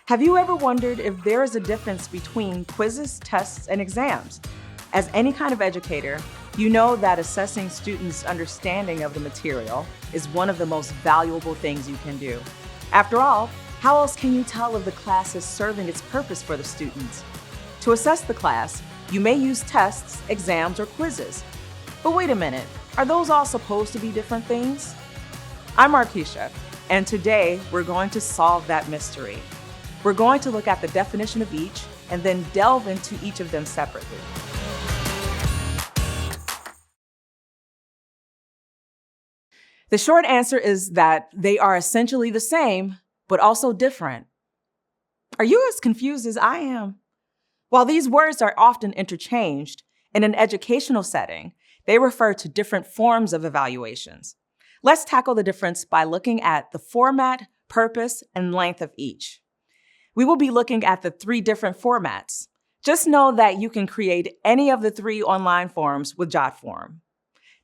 Have you ever wondered if there is a difference between quizzes, tests, and exams? As any kind of educator, you know that assessing students' understanding of the material is one of the most valuable things you can do. After all, how else can you tell if the class is serving its purpose for the students? To assess the class, you may use tests, exams, or quizzes. But wait a minute, are those all supposed to be different things? I'm Markeisha, and today we're going to solve that mystery. We're going to look at the definition of each and then delve into each of them separately. The short answer is that they are essentially the same, but also different. Are you as confused as I am? While these words are often interchanged, in an educational setting, they refer to different forms of evaluations. Let's tackle the difference by looking at the format, purpose, and length of each. We will be looking at the three different formats. Just know that you can create any of the three online forms with Jotform.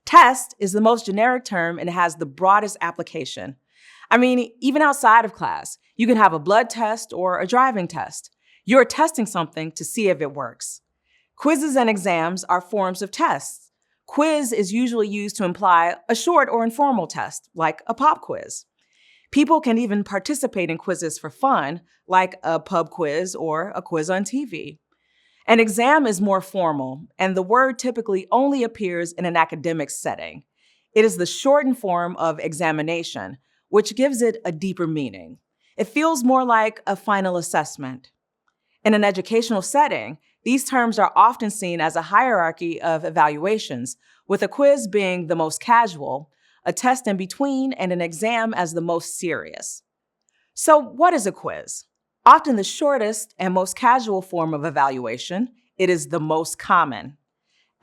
Test is the most generic term and has the broadest application. Even outside of class, you can have a blood test or a driving test. You're testing something to see if it works. Quizzes and exams are forms of tests. Quiz is usually used to imply a short or informal test, like a pop quiz. People can even participate in quizzes for fun, like a pub quiz or a quiz on TV. An exam is more formal, and the word typically only appears in an academic setting. It is the shortened form of examination, which gives it a deeper meaning. It feels more like a final assessment. In an educational setting, these terms are often seen as a hierarchy of evaluations, with a quiz being the most casual, a test in between, and an exam as the most serious. So what is a quiz? Often the shortest and most casual form of evaluation, it is the most common.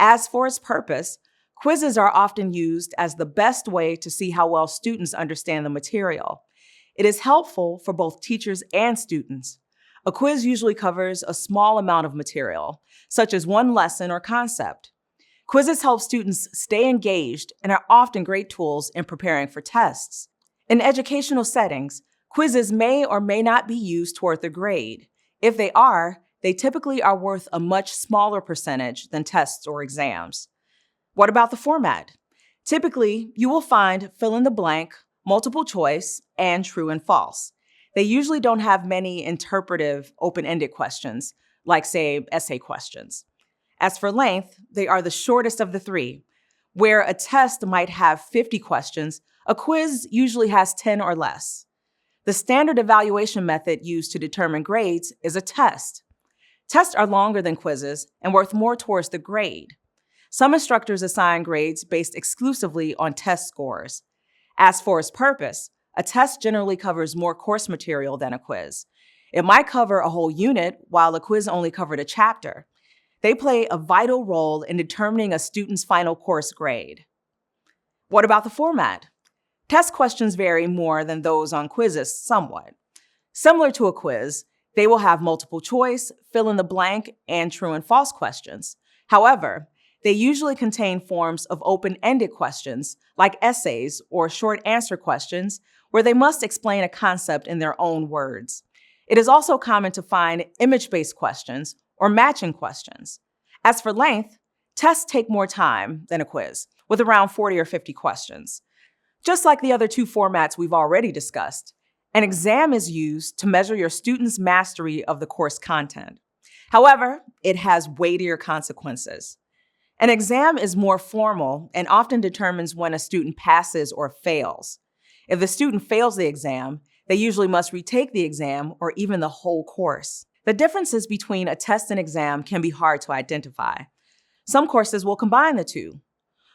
As for its purpose, quizzes are often used as the best way to see how well students understand the material. It is helpful for both teachers and students. A quiz usually covers a small amount of material, such as one lesson or concept. Quizzes help students stay engaged and are often great tools in preparing for tests. In educational settings, quizzes may or may not be used toward the grade. If they are, they typically are worth a much smaller percentage than tests or exams. What about the format? Typically, you will find fill in the blank, multiple choice, and true and false. They usually don't have many interpretive, open-ended questions, like, say, essay questions. As for length, they are the shortest of the three. Where a test might have 50 questions, a quiz usually has 10 or less. The standard evaluation method used to determine grades is a test. Tests are longer than quizzes and worth more towards the grade. Some instructors assign grades based exclusively on test scores. As for its purpose, a test generally covers more course material than a quiz. It might cover a whole unit, while a quiz only covered a chapter. They play a vital role in determining a student's final course grade. What about the format? Test questions vary more than those on quizzes somewhat. Similar to a quiz, they will have multiple choice, fill in the blank, and true and false questions. However, they usually contain forms of open-ended questions, like essays or short answer questions, where they must explain a concept in their own words. It is also common to find image-based questions or matching questions. As for length, tests take more time than a quiz, with around 40 or 50 questions. Just like the other two formats we've already discussed, an exam is used to measure your students' mastery of the course content. However, it has weightier consequences. An exam is more formal and often determines when a student passes or fails. If the student fails the exam, they usually must retake the exam or even the whole course. The differences between a test and exam can be hard to identify. Some courses will combine the two.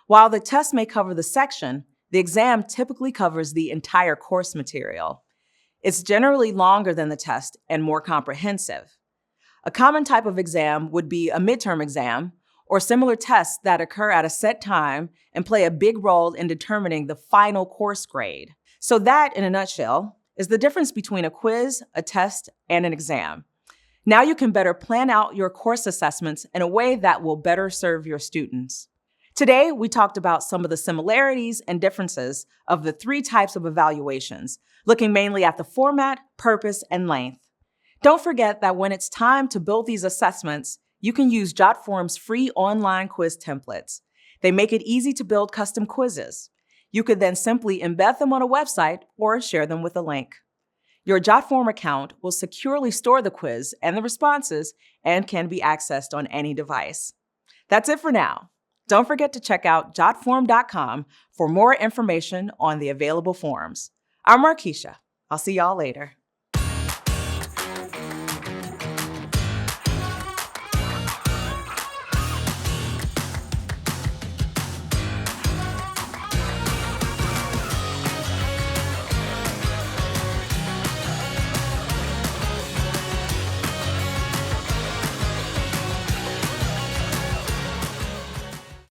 While the test may cover the section, the exam typically covers the entire course material. It's generally longer than the test and more comprehensive. A common type of exam would be a midterm exam or similar tests that occur at a set time and play a big role in determining the final course grade. So that, in a nutshell, is the difference between a quiz, a test, and an exam. Now you can better plan out your course assessments in a way that will better serve your students. Today, we talked about some of the similarities and differences of the three types of evaluations, looking mainly at the format, purpose, and length. Don't forget that when it's time to build these assessments, you can use Jotform's free online quiz templates. They make it easy to build custom quizzes. You could then simply embed them on a website or share them with a link. Your Jotform account will securely store the quiz and the responses and can be accessed on any device. That's it for now. Don't forget to check out jotform.com for more information on the available forms. I'm Markeisha. I'll see y'all later.